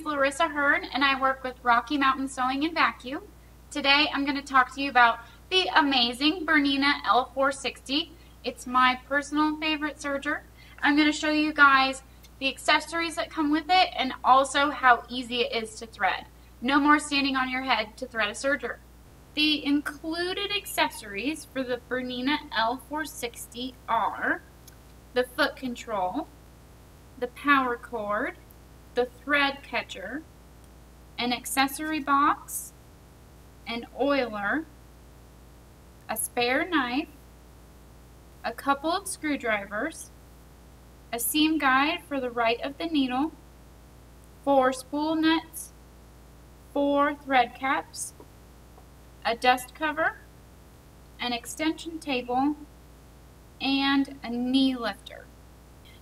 is Larissa Hearn and I work with Rocky Mountain Sewing and Vacuum. Today I'm going to talk to you about the amazing Bernina L460. It's my personal favorite serger. I'm going to show you guys the accessories that come with it and also how easy it is to thread. No more standing on your head to thread a serger. The included accessories for the Bernina L460 are the foot control, the power cord, the thread catcher, an accessory box, an oiler, a spare knife, a couple of screwdrivers, a seam guide for the right of the needle, 4 spool nuts, 4 thread caps, a dust cover, an extension table, and a knee lifter.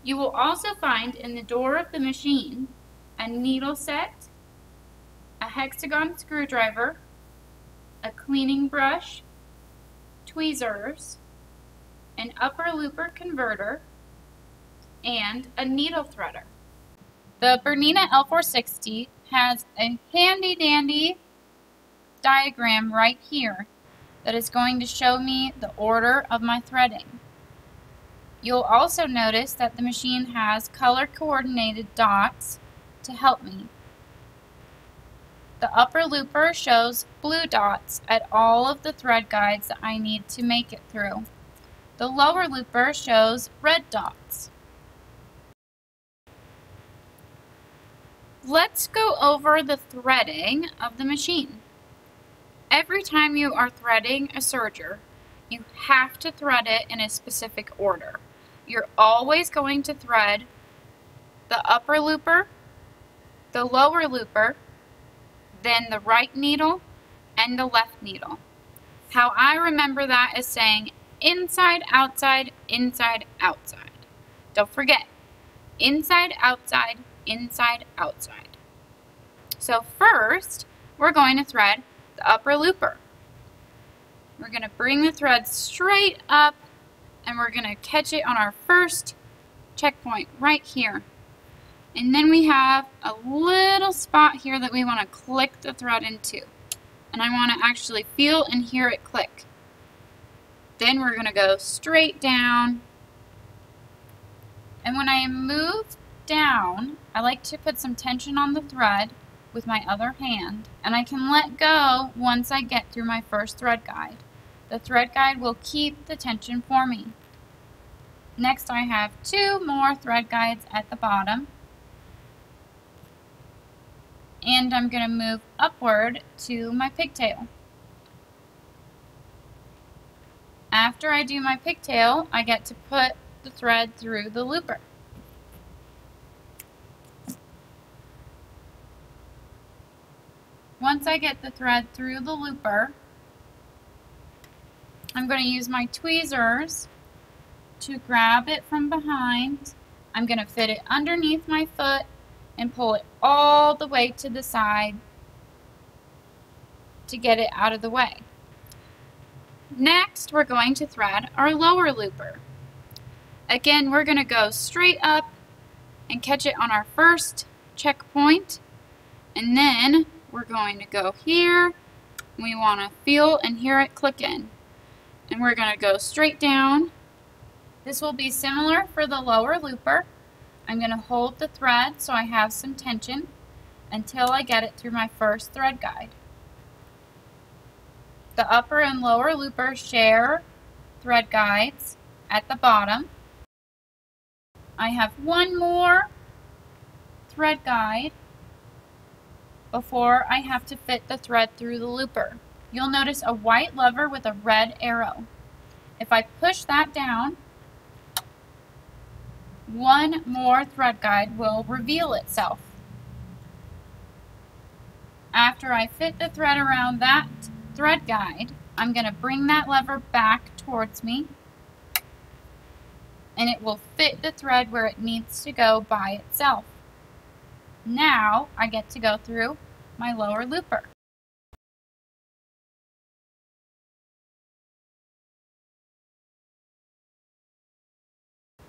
You will also find in the door of the machine a needle set, a hexagon screwdriver, a cleaning brush, tweezers, an upper looper converter, and a needle threader. The Bernina L460 has a handy dandy diagram right here that is going to show me the order of my threading. You'll also notice that the machine has color coordinated dots to help me. The upper looper shows blue dots at all of the thread guides that I need to make it through. The lower looper shows red dots. Let's go over the threading of the machine. Every time you are threading a serger, you have to thread it in a specific order. You're always going to thread the upper looper, the lower looper, then the right needle, and the left needle. How I remember that is saying inside, outside, inside, outside. Don't forget, inside, outside, inside, outside. So first, we're going to thread the upper looper. We're going to bring the thread straight up and we're going to catch it on our first checkpoint right here. And then we have a little spot here that we want to click the thread into. And I want to actually feel and hear it click. Then we're going to go straight down. And when I move down, I like to put some tension on the thread with my other hand. And I can let go once I get through my first thread guide. The thread guide will keep the tension for me. Next I have 2 more thread guides at the bottom. And I'm going to move upward to my pigtail. After I do my pigtail, I get to put the thread through the looper. Once I get the thread through the looper, I'm going to use my tweezers to grab it from behind. I'm going to fit it underneath my foot and pull it all the way to the side to get it out of the way. Next, we're going to thread our lower looper. Again, we're going to go straight up and catch it on our first checkpoint, and then we're going to go here. We want to feel and hear it click in. And we're going to go straight down. This will be similar for the lower looper. I'm going to hold the thread so I have some tension until I get it through my first thread guide. The upper and lower looper share thread guides at the bottom. I have one more thread guide before I have to fit the thread through the looper. You'll notice a white lever with a red arrow. If I push that down, one more thread guide will reveal itself. After I fit the thread around that thread guide, I'm going to bring that lever back towards me and it will fit the thread where it needs to go by itself. Now I get to go through my lower looper.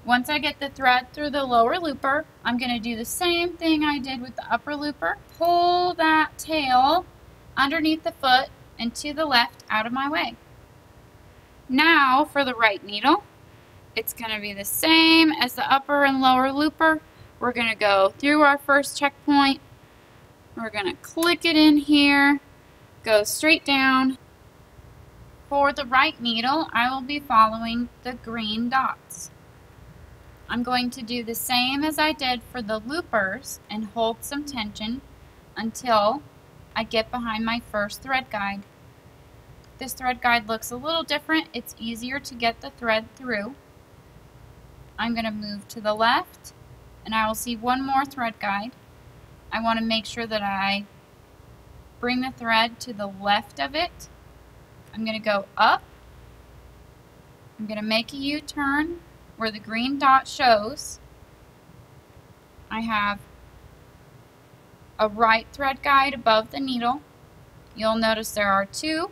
Once I get the thread through the lower looper, I'm going to do the same thing I did with the upper looper. Pull that tail underneath the foot and to the left out of my way. Now for the right needle, it's going to be the same as the upper and lower looper. We're going to go through our first checkpoint. We're going to click it in here, go straight down. For the right needle, I will be following the green dots. I'm going to do the same as I did for the loopers and hold some tension until I get behind my first thread guide. This thread guide looks a little different. It's easier to get the thread through. I'm going to move to the left and I will see one more thread guide. I want to make sure that I bring the thread to the left of it. I'm going to go up. I'm going to make a U-turn where the green dot shows. I have a right thread guide above the needle. You'll notice there are two.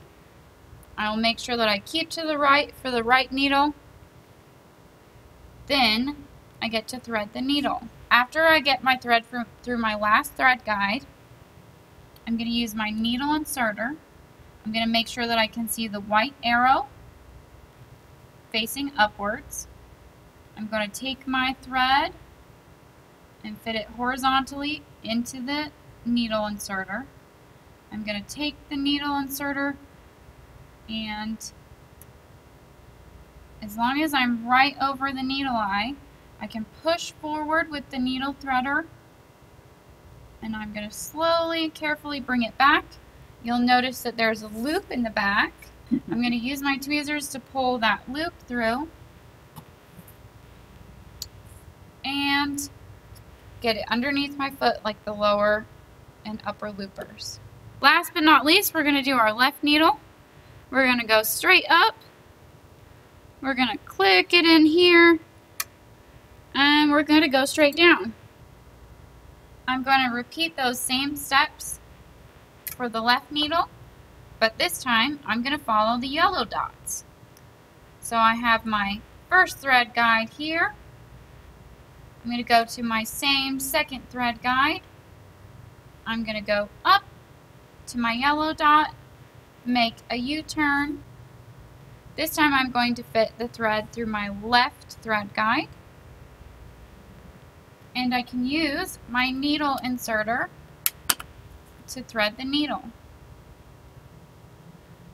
I will make sure that I keep to the right for the right needle. Then I get to thread the needle. After I get my thread through my last thread guide, I'm going to use my needle inserter. I'm going to make sure that I can see the white arrow facing upwards. I'm going to take my thread and fit it horizontally into the needle inserter. I'm going to take the needle inserter and as long as I'm right over the needle eye, I can push forward with the needle threader and I'm going to slowly and carefully bring it back. You'll notice that there's a loop in the back. I'm going to use my tweezers to pull that loop through and get it underneath my foot like the lower and upper loopers. Last but not least, we're going to do our left needle. We're going to go straight up. We're going to click it in here and we're going to go straight down. I'm going to repeat those same steps for the left needle, but this time I'm going to follow the yellow dots. So I have my first thread guide here. I'm going to go to my same second thread guide. I'm going to go up to my yellow dot, make a U-turn. This time I'm going to fit the thread through my left thread guide. And I can use my needle inserter to thread the needle.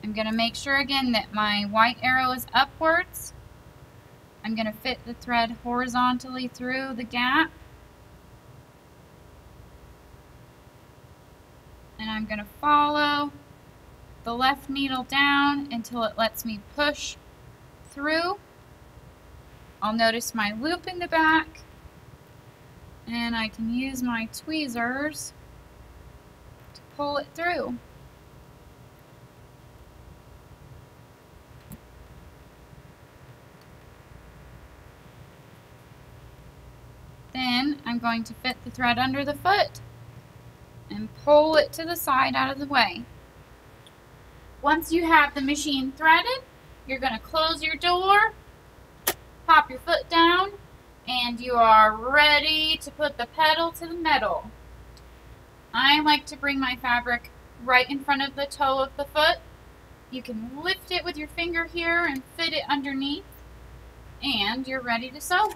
I'm going to make sure again that my white arrow is upwards. I'm going to fit the thread horizontally through the gap. And I'm going to follow the left needle down until it lets me push through. I'll notice my loop in the back. And I can use my tweezers to pull it through. Then I'm going to fit the thread under the foot and pull it to the side out of the way. Once you have the machine threaded, you're going to close your door, pop your foot down, and you are ready to put the pedal to the metal. I like to bring my fabric right in front of the toe of the foot. You can lift it with your finger here and fit it underneath, and you're ready to sew.